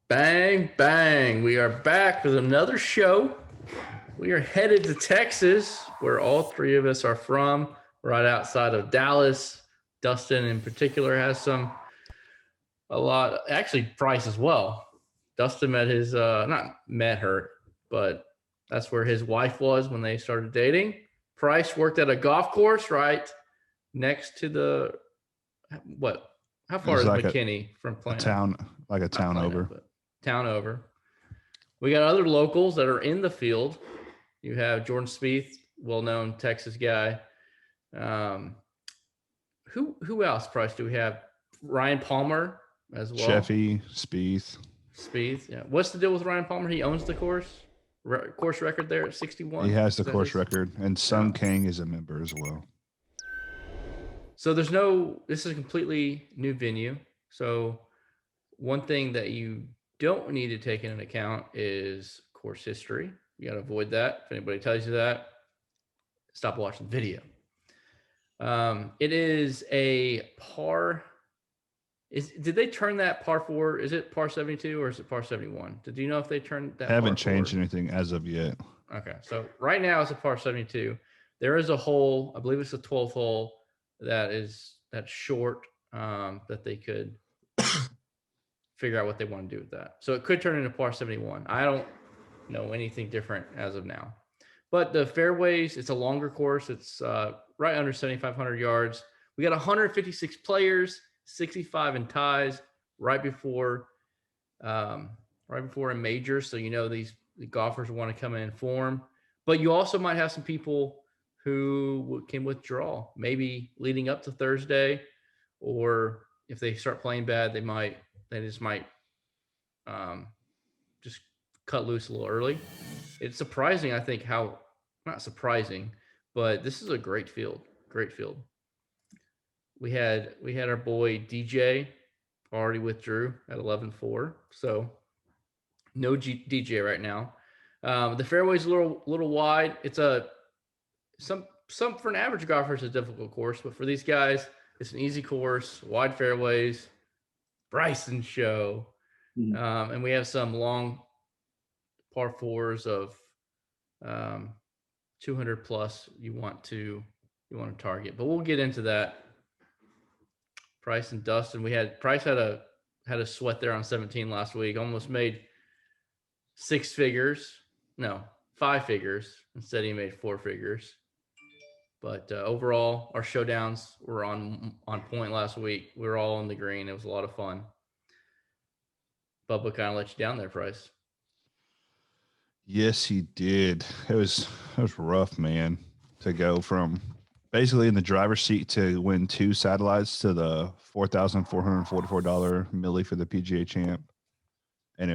Bang, bang. We are back with another show. We are headed to Texas, where all three of us are from, right outside of Dallas. Dustin, in particular, has a lot. Actually, Price as well. Dustin met his, not met her, but that's where his wife was when they started dating. Price worked at a golf course right next to the, what? How far It's is like McKinney from a Plano? town, like a Not town Plano, over. but town over. We got other locals that are in the field. You have Jordan Spieth, well-known Texas guy. Who else, Price, do we have? Ryan Palmer as well. Sheffy, Spieth. Spieth, yeah. What's the deal with Ryan Palmer? He owns the course. Course record there at 61. He has the Is that course his? record, and Sung Kang is a member as well. So this is a completely new venue. So one thing that you don't need to take into account is course history. You got to avoid that. If anybody tells you that, stop watching the video. It is a par. Did they turn that par 4? Is it par 72 or is it par 71? Did you know if they turned that? Haven't changed anything as of yet. Okay, so right now it's a par 72. There is a hole, I believe it's the 12th hole, that's short, that they could figure out what they want to do with that. So it could turn into par 71. I don't know anything different as of now. But the fairways, it's a longer course. It's right under 7,500 yards. We got 156 players, 65 in ties, right before a major. So the golfers want to come in and form. But you also might have some people who can withdraw, maybe leading up to Thursday, or if they start playing bad, they just might just cut loose a little early. It's surprising, I think, how not surprising, but this is a great field. Great field. We had our boy DJ already withdrew at 11-4, so no DJ right now. The fairway's a little wide. It's some for an average golfer, it's a difficult course, but for these guys, it's an easy course, wide fairways. Bryson show, and we have some long par 4s of 200 plus. You want to target, but we'll get into that. Price and Dustin, Price had a sweat there on 17 last week. Almost made 6 figures. No, 5 figures. Instead, he made 4 figures. But overall, our showdowns were on point last week. We were all in the green. It was a lot of fun. Bubba kind of let you down there, Price. Yes, he did. It was rough, man, to go from basically in the driver's seat to win 2 satellites to the $4,444 milli for the PGA champ. And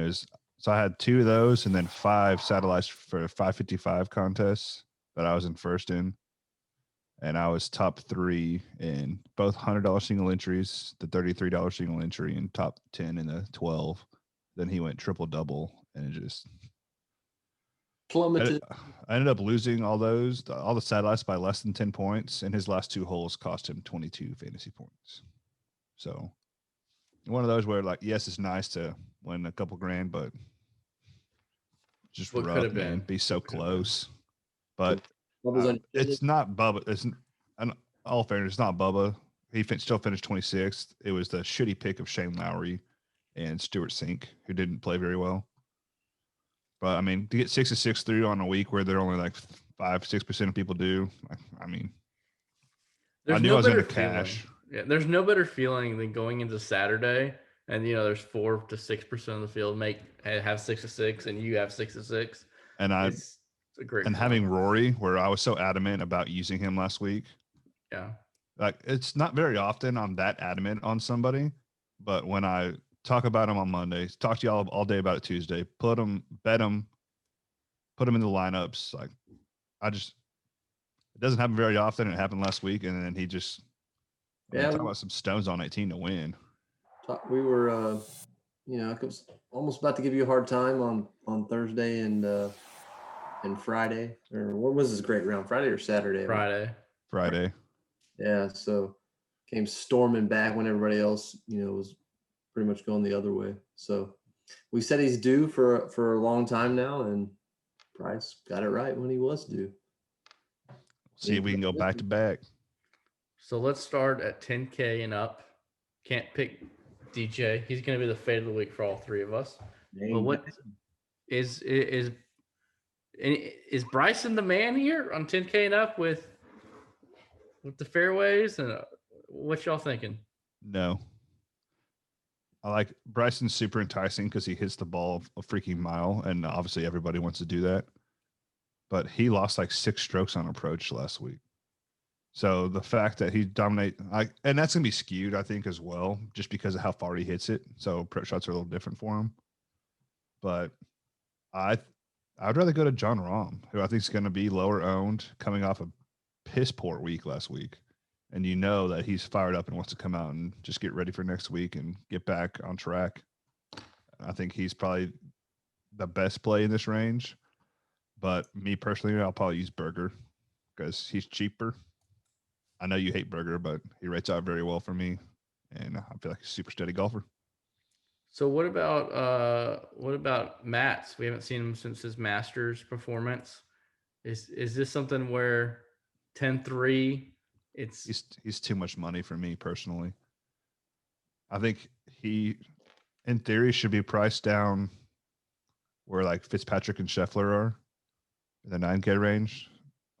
I had 2 of those and then 5 satellites for 555 contests that I was in first in. And I was top 3 in both $100 single entries, the $33 single entry, and top 10 in the 12. Then he went triple double, and it just plummeted. I ended up losing all the satellites by less than 10 points, and his last 2 holes cost him 22 fantasy points. So one of those where, like, yes, it's nice to win a couple grand, but just what rough, man. Been? Be so close. But it's not Bubba. It's, in all fairness, it's not Bubba. He still finished 26th. It was the shitty pick of Shane Lowry and Stuart Sink, who didn't play very well. But I mean, to get 6-6 through on a week where they're only like 5-6% of people do, I mean, I knew I was going to cash. Yeah, there's no better feeling than going into Saturday and there's 4 to 6% of the field have 6-6 and you have 6-6. And it's a great feeling. Having Rory, where I was so adamant about using him last week. Yeah, like it's not very often I'm that adamant on somebody, but when I talk about him on Monday, talk to y'all all day about it Tuesday, bet him, put him in the lineups. Like it doesn't happen very often. It happened last week, and then he just talking about some stones on 18 to win. We were, I was almost about to give you a hard time on Thursday and Friday, or what was this great round? Friday or Saturday? Friday. Yeah. So came storming back when everybody else, was pretty much going the other way. So we said he's due for a long time now, and Price got it right when he was due. See if we can go back to back. So let's start at 10K and up. Can't pick DJ. He's going to be the fade of the week for all three of us. But what is Bryson the man here on 10K and up with the fairways? And what y'all thinking? No. I like Bryson's super enticing because he hits the ball a freaking mile, and obviously everybody wants to do that. But he lost like 6 strokes on approach last week. So the fact that he and that's gonna be skewed, I think, as well, just because of how far he hits it. So approach shots are a little different for him. But I'd rather go to John Rahm, who I think is going to be lower owned, coming off a piss poor week last week, and you know that he's fired up and wants to come out and just get ready for next week and get back on track. I think he's probably the best play in this range. But me personally, I'll probably use Berger because he's cheaper. I know you hate Berger, but he rates out very well for me, and I feel like he's a super steady golfer. So what about Matt's? We haven't seen him since his Masters performance. Is this something where 10-3? He's too much money for me personally. I think he, in theory, should be priced down where like Fitzpatrick and Scheffler are in the 9K range.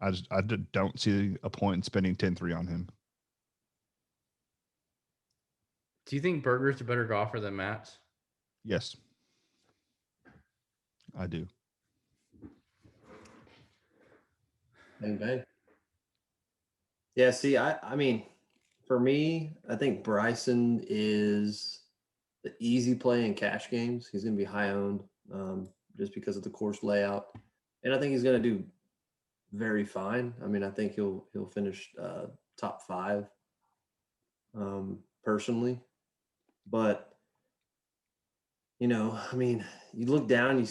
I don't see a point in spending 10-3 on him. Do you think Berger's a better golfer than Matt's? Yes, I do. Bang, bang. Yeah, see, I mean, for me, I think Bryson is the easy play in cash games. He's going to be high owned just because of the course layout. And I think he's going to do very fine. I mean, I think he'll finish top 5 personally. But, you know, I mean, you look down,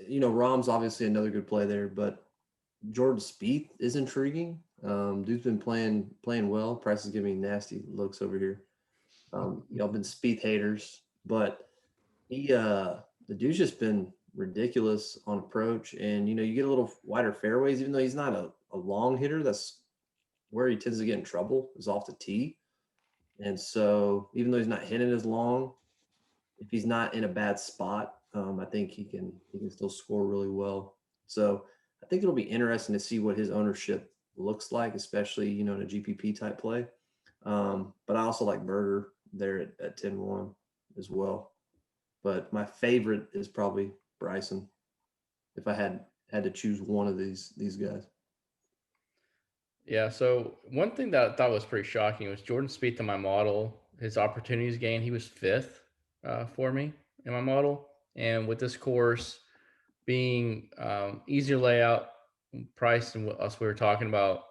Rahm's obviously another good play there, but Jordan Spieth is intriguing. Dude's been playing well. Price is giving me nasty looks over here. Y'all been Spieth haters, but the dude's just been ridiculous on approach. And, you get a little wider fairways, even though he's not a long hitter. That's where he tends to get in trouble, is off the tee. And so even though he's not hitting as long, if he's not in a bad spot, I think he can still score really well. So I think it'll be interesting to see what his ownership looks like, especially, in a GPP type play. But I also like Berger there at 10-1 as well. But my favorite is probably Bryson, if I had to choose one of these guys. Yeah, so one thing that I thought was pretty shocking was Jordan Spieth in my model. His opportunities gain, he was 5th for me in my model. And with this course being easier layout, price than what us we were talking about,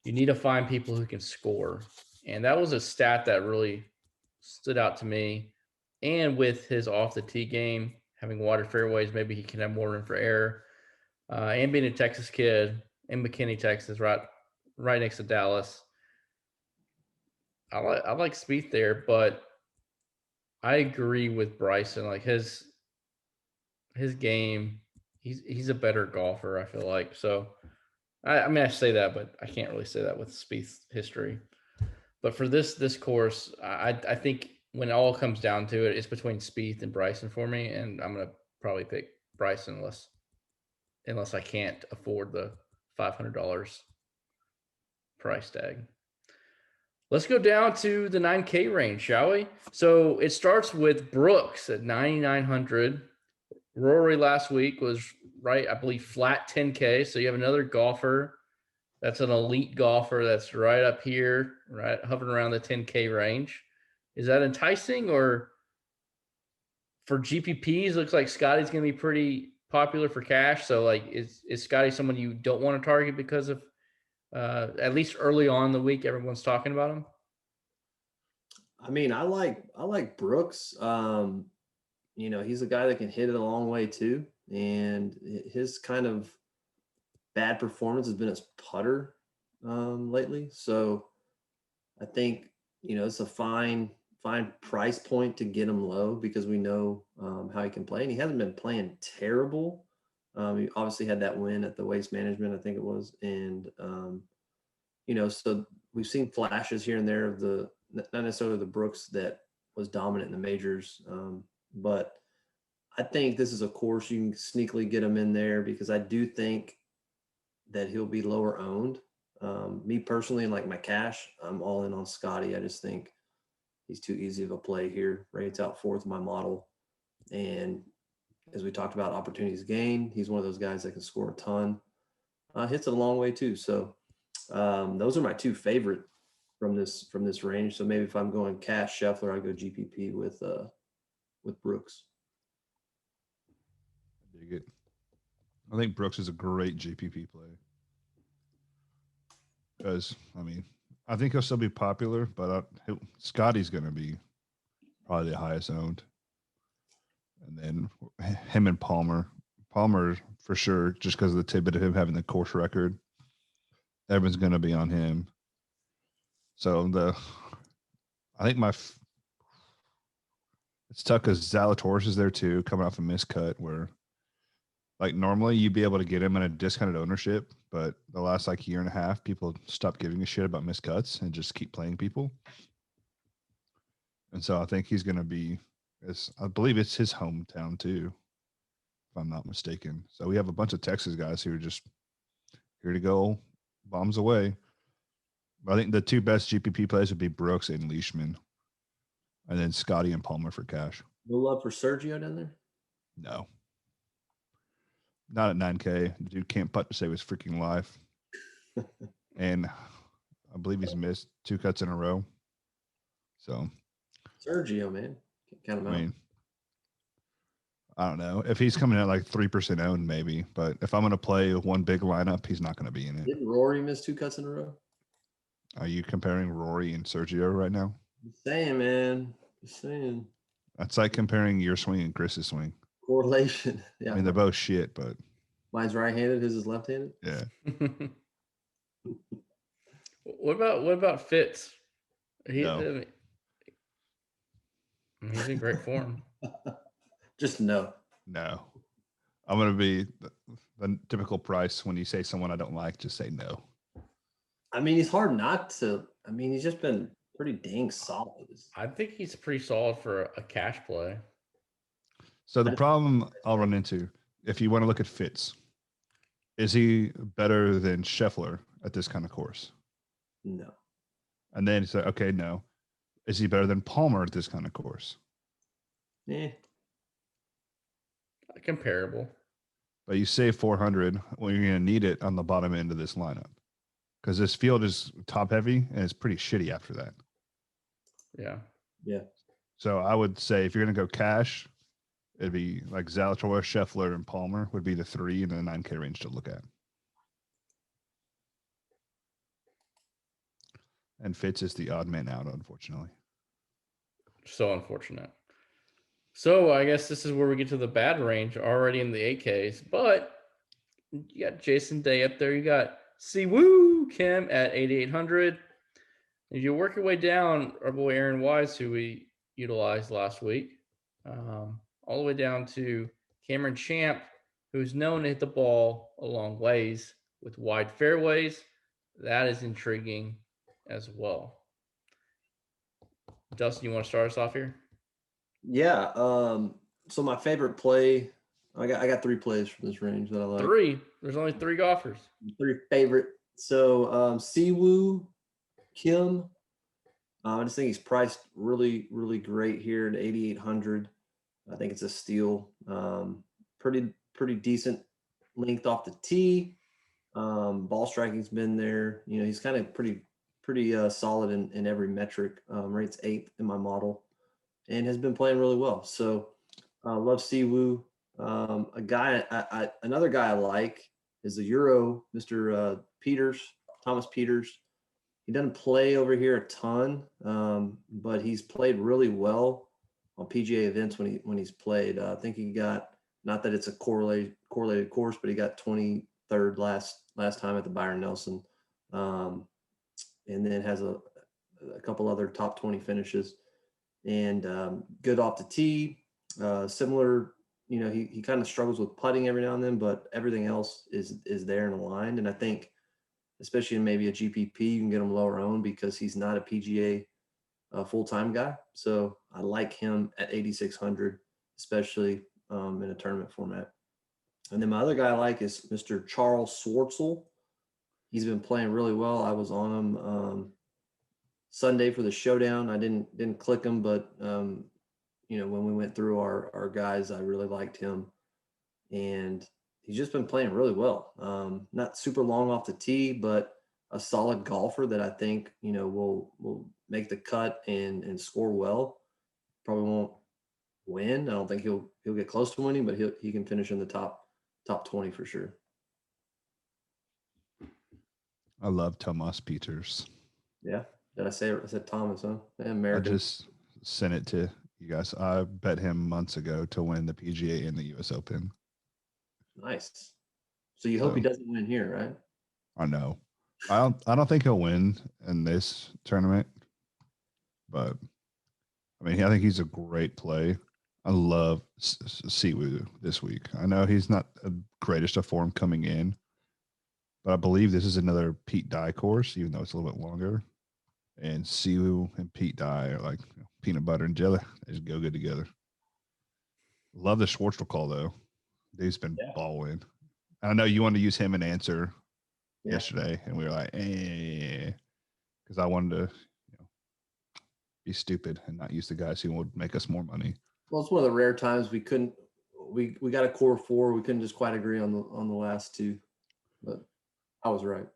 you need to find people who can score. And that was a stat that really stood out to me. And with his off the tee game, having wider fairways, maybe he can have more room for error. And being a Texas kid in McKinney, Texas, right next to Dallas. I like Spieth there, but I agree with Bryson. Like his game, he's a better golfer, I feel like. So I mean I say that, but I can't really say that with Spieth's history. But for this course, I think when it all comes down to it, it's between Spieth and Bryson for me, and I'm gonna probably pick Bryson unless I can't afford the $500 price tag. Let's go down to the 9K range, shall we? So it starts with Brooks at 9,900. Rory last week was right, I believe, flat 10K. So you have another golfer that's an elite golfer that's right up here, right, hovering around the 10K range. Is that enticing? Or for GPPs, looks like Scotty's going to be pretty popular for cash. So like, is Scotty someone you don't want to target because of at least early on in the week, everyone's talking about him? I mean, I like Brooks. He's a guy that can hit it a long way too. And his kind of bad performance has been his putter lately. So I think, it's a fine fine price point to get him low because we know how he can play, and he hasn't been playing terrible. He obviously had that win at the Waste Management, I think it was, and so we've seen flashes here and there of not necessarily the Brooks that was dominant in the majors, but I think this is a course you can sneakily get him in there because I do think that he'll be lower owned. Me personally, and like my cash, I'm all in on Scotty. I just think he's too easy of a play here. Rates out fourth in my model. And as we talked about opportunities gained, he's one of those guys that can score a ton. Hits it a long way too. So those are my two favorite from this range. So maybe if I'm going cash Scheffler, I go GPP with Brooks. I dig it. I think Brooks is a great GPP play. Because, I think he'll still be popular, but Scotty's going to be probably the highest owned. And then him and Palmer. Palmer, for sure, just because of the tidbit of him having the course record. Everyone's going to be on him. So I think it's tough because Zalatoris is there too, coming off a miscut where like normally you'd be able to get him in a discounted ownership, but the last like year and a half, people stopped giving a shit about miscuts and just keep playing people. And so I think he's going to be, I believe it's his hometown too, if I'm not mistaken. So we have a bunch of Texas guys who are just here to go bombs away. But I think the two best GPP plays would be Brooks and Leishman, and then Scotty and Palmer for cash. No love for Sergio down there? No. Not at 9K. The dude can't putt to save his freaking life. And I believe he's missed 2 cuts in a row. So Sergio, man. Can't count him out. I don't know. If he's coming at like 3% owned, maybe. But if I'm going to play one big lineup, he's not going to be in it. Didn't Rory miss 2 cuts in a row? Are you comparing Rory and Sergio right now? Just saying, man. Just saying. That's like comparing your swing and Chris's swing. Correlation. Yeah. They're both shit, but mine's right-handed, his is left-handed. Yeah. What about Fitz? No. He's in great form. Just no. No. I'm going to be the typical price when you say someone I don't like, just say no. He's hard not to. He's just been pretty dang solid. I think he's pretty solid for a cash play. So the problem I'll run into, if you want to look at Fitz, is he better than Scheffler at this kind of course? No. And then you say, okay, no. Is he better than Palmer at this kind of course? Comparable. But you save 400 when you're going to need it on the bottom end of this lineup. Because this field is top heavy and it's pretty shitty after that. Yeah. Yeah. So I would say if you're going to go cash, it'd be like Zalatoris, Scheffler, and Palmer would be the 3 in the 9K range to look at. And Fitz is the odd man out, unfortunately. So unfortunate. So I guess this is where we get to the bad range already in the 8Ks. But you got Jason Day up there. You got Siwoo Kim at 8,800. If you work your way down, our boy Aaron Wise, who we utilized last week, all the way down to Cameron Champ, who's known to hit the ball a long ways with wide fairways. That is intriguing as well. Dustin, you want to start us off here? Yeah. So my favorite play, I got 3 plays from this range that I like. 3? There's only 3 golfers. 3 favorite. So Siwoo Kim, I just think he's priced really, really great here at 8,800. I think it's a steal. Pretty decent length off the tee. Ball striking's been there. He's kind of pretty solid in every metric. Rates 8th in my model, and has been playing really well. So love Siwoo. Another guy I like is the Euro, Mr. Thomas Peters. He doesn't play over here a ton, but he's played really well on PGA events when he's played. I think he got, not that it's a correlated course, but he got 23rd last time at the Byron Nelson, and then has a couple other top 20 finishes. and good off the tee. Similar, he kind of struggles with putting every now and then, but everything else is there and aligned. And I think, especially in maybe a GPP, you can get him lower owned because he's not a PGA full-time guy. So I like him at 8,600, especially in a tournament format. And then my other guy I like is Mr. Charles Schwartzel. He's been playing really well. I was on him Sunday for the showdown. I didn't click him, but when we went through our guys, I really liked him, and he's just been playing really well. Not super long off the tee, but a solid golfer that I think will make the cut and score well. Probably won't win. I don't think he'll get close to winning, but he can finish in the top 20 for sure. I love Tomas Peters. Yeah. Did I say it? I said Thomas, huh? I American. just sent it to you guys. I bet him months ago to win the PGA and the US Open. Nice. So you hope he doesn't win here, right? I know. I don't think he'll win in this tournament, but I mean, I think he's a great play. I love Siwoo this week. I know he's not the greatest of form coming in, but I believe this is another Pete Dye course, even though it's a little bit longer. And Siwoo and Pete Dye are like peanut butter and jelly. They just go good together. Love the Schwartzel call, though. Dude's been balling. I know you wanted to use him in answer yesterday, and we were like, because I wanted to be stupid and not use the guys who would make us more money. Well, it's one of the rare times we couldn't. We got a core four. We couldn't just quite agree on the last two, but I was right.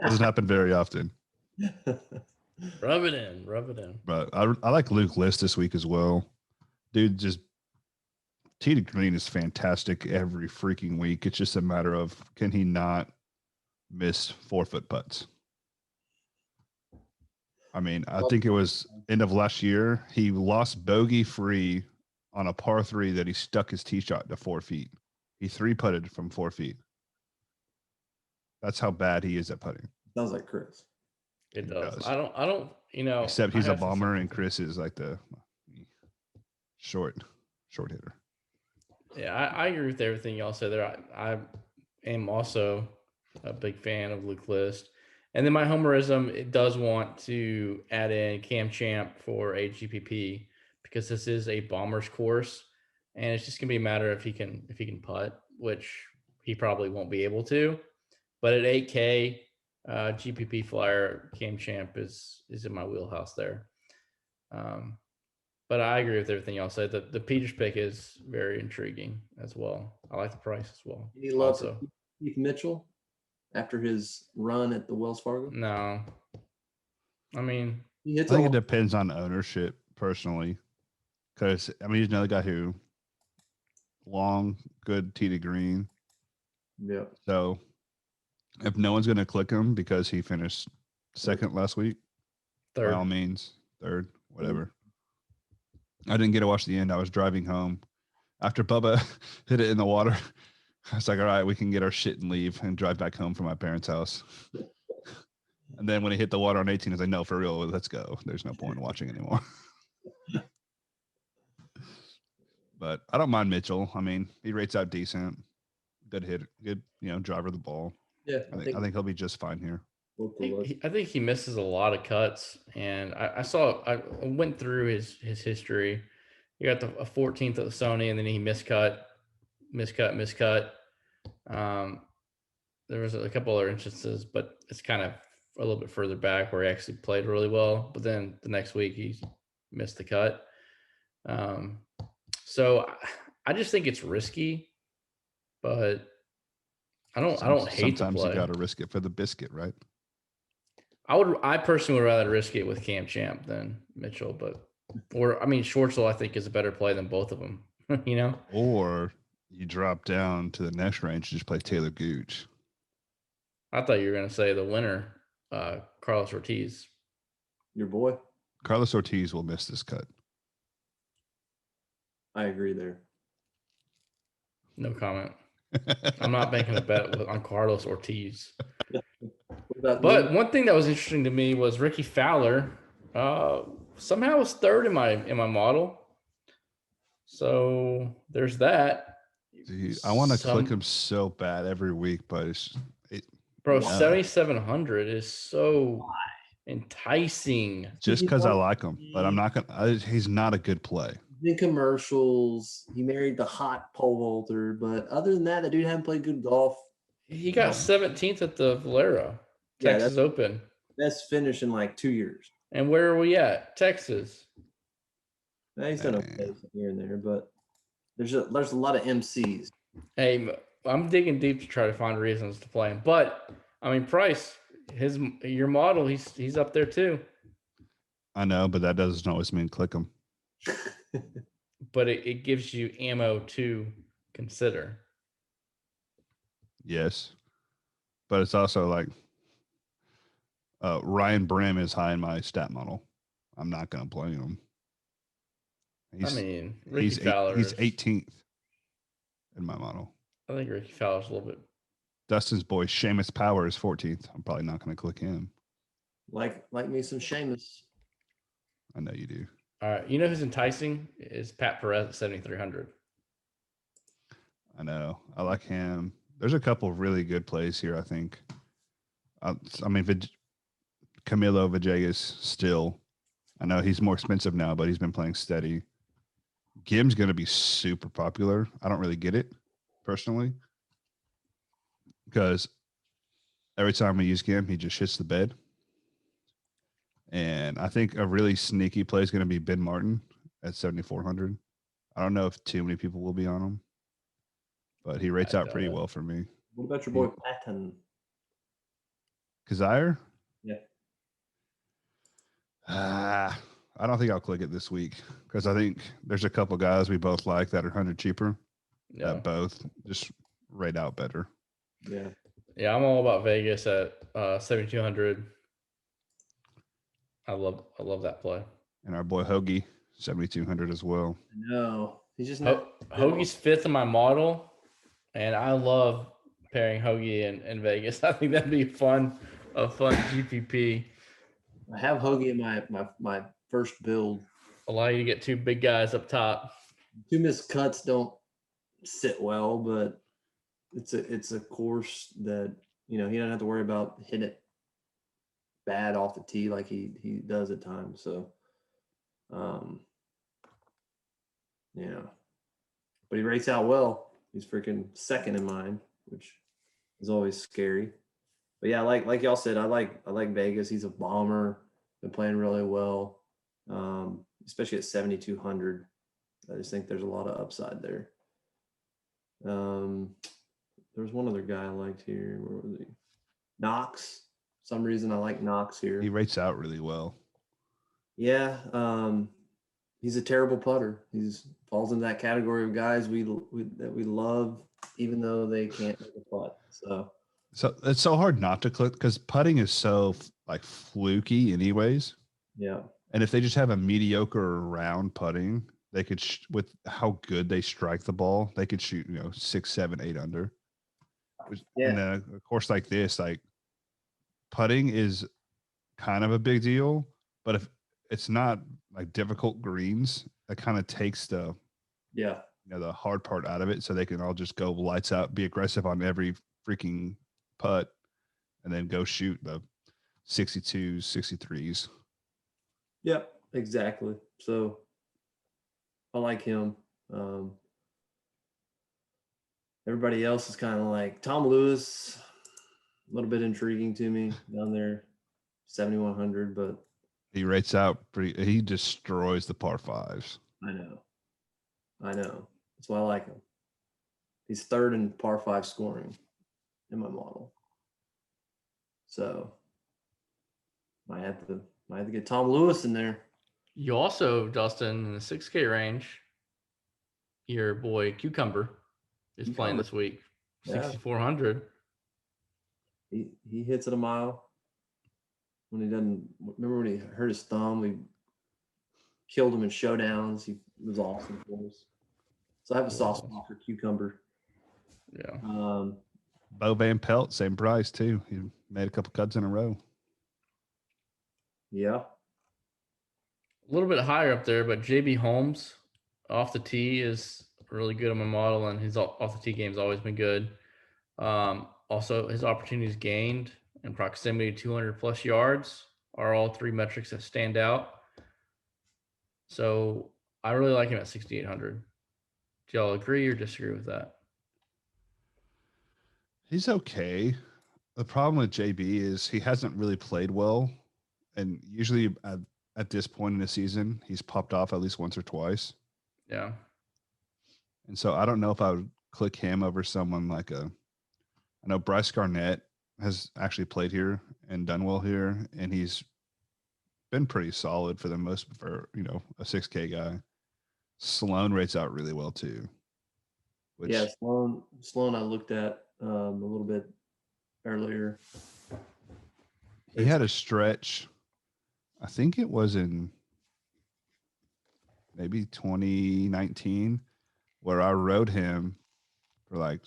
Doesn't happen very often. Rub it in. But I like Luke List this week as well. Dude, just tee to green is fantastic every freaking week. It's just a matter of, can he not miss 4-foot putts? I mean, I think it was end of last year. He lost bogey free on a par 3 that he stuck his tee shot to 4 feet. He 3-putted from 4 feet. That's how bad he is at putting. Sounds like Chris. It does. I don't. Except he's a bomber, and Chris is like the short hitter. Yeah, I agree with everything y'all said there. I am also a big fan of Luke List. And then my homerism, it does want to add in Cam Champ for a GPP because this is a Bombers course, and it's just gonna be a matter if he can putt, which he probably won't be able to. But at 8K, GPP flyer Cam Champ is in my wheelhouse there. But I agree with everything y'all said. The Peters pick is very intriguing as well. I like the price as well. Any love for Keith Mitchell after his run at the Wells Fargo? No. I mean, I think it depends on ownership personally. Because, I mean, he's another guy who long, good tee to green. Yeah. So if no one's going to click him because he finished second last week, third. By all means, third, whatever. I didn't get to watch the end. I was driving home after Bubba hit it in the water. I was like, all right, we can get our shit and leave and drive back home from my parents' house. And then when he hit the water on 18, I was like, no, for real, let's go. There's no point in watching anymore. But I don't mind Mitchell. I mean, he rates out decent. Good hit, good, driver of the ball. Yeah. I think he'll be just fine here. I think he misses a lot of cuts, and I went through his history. He got a 14th at the Sony, and then he miscut. There was a couple other instances, but it's kind of a little bit further back where he actually played really well. But then the next week he missed the cut. So I just think it's risky, but I don't hate the play. Sometimes you got to risk it for the biscuit, right? I personally would rather risk it with Cam Champ than Mitchell, Schwartzel I think is a better play than both of them, Or you drop down to the next range and just play Taylor Gooch. I thought you were going to say the winner, Carlos Ortiz. Your boy? Carlos Ortiz will miss this cut. I agree there. No comment. I'm not making a bet on Carlos Ortiz. But one thing that was interesting to me was Ricky Fowler somehow was third in my model. So there's that. Dude, I want to click him so bad every week, but bro, no. 7,700 is so enticing. Just because I like him, but I'm not gonna. He's not a good play. In commercials, he married the hot pole vaulter, but other than that, the dude hadn't played good golf. He got 17th at the Valero, Texas Open. Best finish in like 2 years. And where are we at? Texas. Now he's done okay here and there, but there's a lot of MCs. Hey, I'm digging deep to try to find reasons to play him. But I mean, Price, your model, he's up there too. I know, but that doesn't always mean click him. But it gives you ammo to consider. Yes, but it's also like Ryan Brim is high in my stat model. I'm not going to play him. Ricky Fowler. He's 18th in my model. I think Ricky Fowler's a little bit. Dustin's boy Seamus Power is 14th. I'm probably not going to click him. Like me some Seamus. I know you do. All right, you know who's enticing is Pat Perez at 7,300. I know. I like him. There's a couple of really good plays here, I think. Camilo Villegas still. I know he's more expensive now, but he's been playing steady. Gim's going to be super popular. I don't really get it personally because every time I use Gim, he just hits the bed. And I think a really sneaky play is going to be Ben Martin at 7,400. I don't know if too many people will be on him, but he rates out pretty well for me. What about your boy Patton? Kazire? Yeah. I don't think I'll click it this week because I think there's a couple guys we both like that are 100 cheaper. Yeah. That both just rate out better. Yeah. Yeah, I'm all about Vegas at 7,200. I love that play. And our boy Hoagie, 7,200 as well. No, he's just not. Hoagie's fifth in my model, and I love pairing Hoagie and Vegas. I think that'd be a fun GPP. I have Hoagie in my first build. Allow you to get two big guys up top. Two missed cuts don't sit well, but it's a course that he doesn't have to worry about hitting it bad off the tee like he does at times. So, but he rates out well. He's freaking second in mine, which is always scary. But yeah, like y'all said, I like Vegas. He's a bomber. Been playing really well, especially at 7,200. I just think there's a lot of upside there. There was one other guy I liked here. Where was he? Knox. For some reason I like Knox here. He rates out really well. Yeah, he's a terrible putter. He's falls into that category of guys that we love, even though they can't make a putt. So it's so hard not to click because putting is so like fluky anyways. Yeah. And if they just have a mediocre round putting, they could, with how good they strike the ball, they could shoot, 6, 7, 8 under. Yeah. And then a course like this, like putting is kind of a big deal, but if it's not like difficult greens, that kind of takes the hard part out of it. So they can all just go lights out, be aggressive on every freaking putt, and then go shoot the 62s, 63s. Yep, exactly. So I like him. Everybody else is kind of like Tom Lewis, a little bit intriguing to me down there, 7,100, but he rates out he destroys the par fives. I know. That's why I like him. He's third in par five scoring in my model. So might have to get Tom Lewis in there. You also, Dustin, in the 6K range, your boy Cucumber is playing this week. 6,400. He hits it a mile. When he doesn't remember when he hurt his thumb, we killed him in showdowns. He was awesome for us. So I have a soft spot for Cucumber. Yeah. Bo Van Pelt, same price too. He made a couple cuts in a row. Yeah. A little bit higher up there, but JB Holmes off the tee is really good on my model, and his off the tee game's always been good. Also, his opportunities gained and proximity to 200 plus yards are all three metrics that stand out. So I really like him at 6,800. Do y'all agree or disagree with that? He's okay. The problem with JB is he hasn't really played well, and usually at this point in the season, he's popped off at least once or twice. Yeah. And so I don't know if I would click him over someone like I know Bryce Garnett has actually played here and done well here, and he's been pretty solid for a 6K guy. Sloan rates out really well too. Yeah, Sloan I looked at a little bit earlier. He had a stretch, I think it was in maybe 2019, where I rode him for like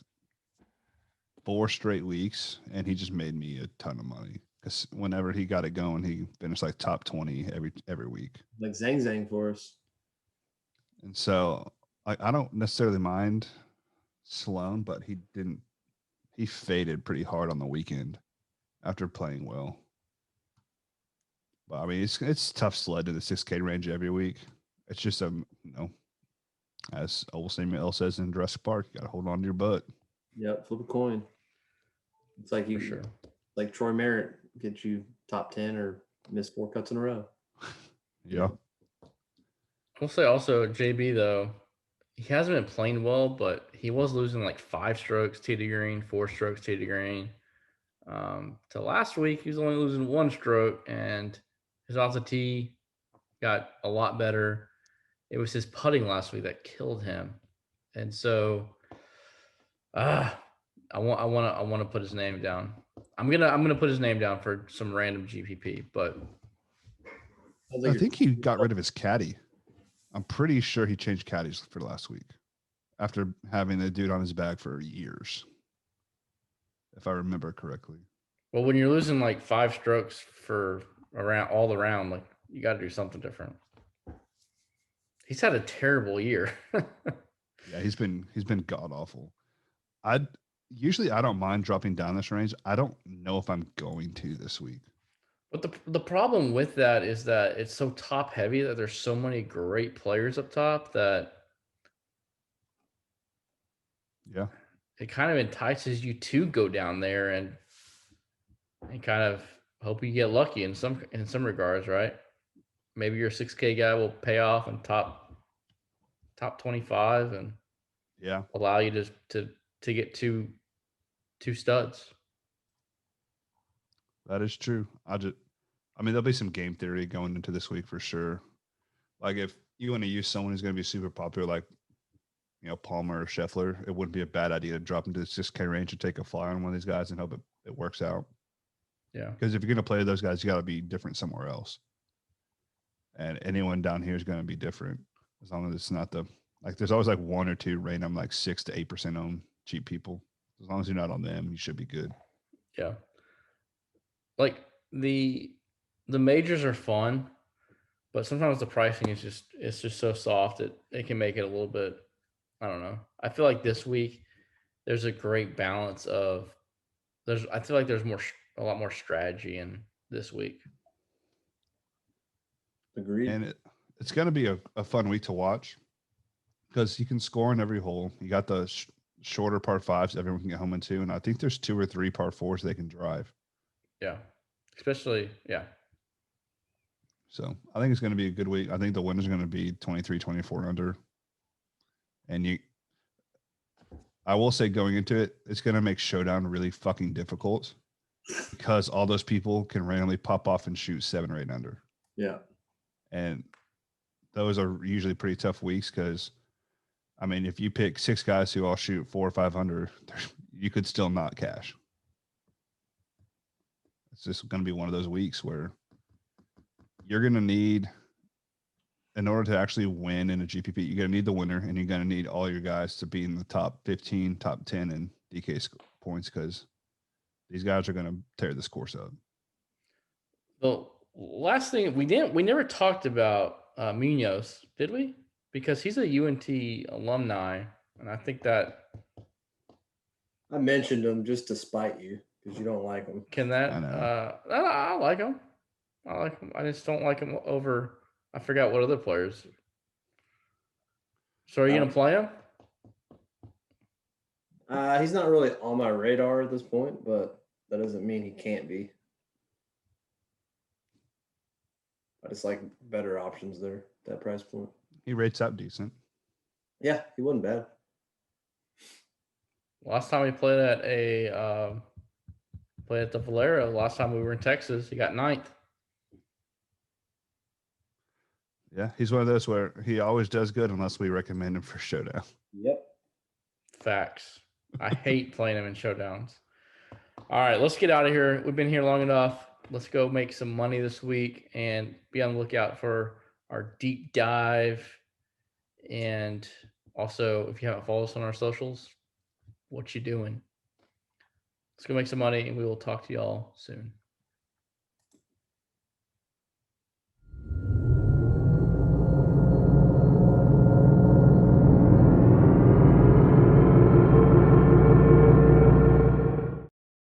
4 straight weeks, and he just made me a ton of money because whenever he got it going, he finished like top 20 every week. Like Zang for us. And so I don't necessarily mind Sloan, but he faded pretty hard on the weekend after playing well. But I mean, it's tough sled to the 6K range every week. It's just as old Samuel says in Jurassic Park, you got to hold on to your butt. Yep, flip a coin. It's like like Troy Merritt gets you top 10 or miss 4 cuts in a row. Yeah. I'll say also JB though, he hasn't been playing well, but he was losing like 5 strokes tee to green, 4 strokes tee to green. To last week, he was only losing 1 stroke, and his off the tee got a lot better. It was his putting last week that killed him, and so I want to put his name down. I'm gonna put his name down for some random GPP, but I think he got rid of his caddy. I'm pretty sure he changed caddies for last week after having the dude on his back for years, if I remember correctly. Well, when you're losing like 5 strokes for all around, like you got to do something different. He's had a terrible year. Yeah, he's been god awful. I don't mind dropping down this range. I don't know if I'm going to this week. But the problem with that is that it's so top heavy that there's so many great players up top that it kind of entices you to go down there and kind of hope you get lucky in some regards, right? Maybe your 6K guy will pay off in top 25 and allow you to get two studs. That is true. There'll be some game theory going into this week for sure. Like if you want to use someone who's going to be super popular, like Palmer or Scheffler, it wouldn't be a bad idea to drop into the 6K range and take a flyer on one of these guys and hope it works out. Yeah. Because if you're going to play those guys, you got to be different somewhere else. And anyone down here is going to be different as long as it's not there's always like 1 or 2 random like 6 to 8% on cheap people. As long as you're not on them, you should be good. Yeah. Like the majors are fun, but sometimes the pricing is just so soft it can make it a little bit, I don't know. I feel like this week there's a great balance of I feel like there's a lot more strategy in this week. Agreed. And it's going to be a fun week to watch because you can score in every hole. You got the shorter par 5s everyone can get home into, and I think there's 2 or 3 par 4s they can drive. Yeah. Especially, yeah. So I think it's going to be a good week. I think the winners are going to be 23, 24 under. And I will say going into it, it's going to make Showdown really fucking difficult because all those people can randomly pop off and shoot 7 or 8 under. Yeah. And those are usually pretty tough weeks because, if you pick 6 guys who all shoot 4 or 5 under, you could still not cash. It's just going to be one of those weeks where you're going to need, in order to actually win in a GPP, you're going to need the winner, and you're going to need all your guys to be in the top 15, top 10 in DK points because these guys are going to tear this course up. The last thing we never talked about Munoz, did we? Because he's a UNT alumni, and I think that I mentioned him just to spite you because you don't like him. can that. I know. I like him. I like him. I just don't like him over. I forgot what other players. So are you gonna play him? He's not really on my radar at this point, but that doesn't mean he can't be. I just like better options there at that price point. He rates out decent. Yeah, he wasn't bad. Last time we played at the Valero. Last time we were in Texas, he got 9th. Yeah, he's one of those where he always does good unless we recommend him for showdown. Yep. Facts. I hate playing him in showdowns. All right, let's get out of here. We've been here long enough. Let's go make some money this week and be on the lookout for our deep dive. And also, if you haven't followed us on our socials, what you doing? Let's go make some money, and we will talk to y'all soon.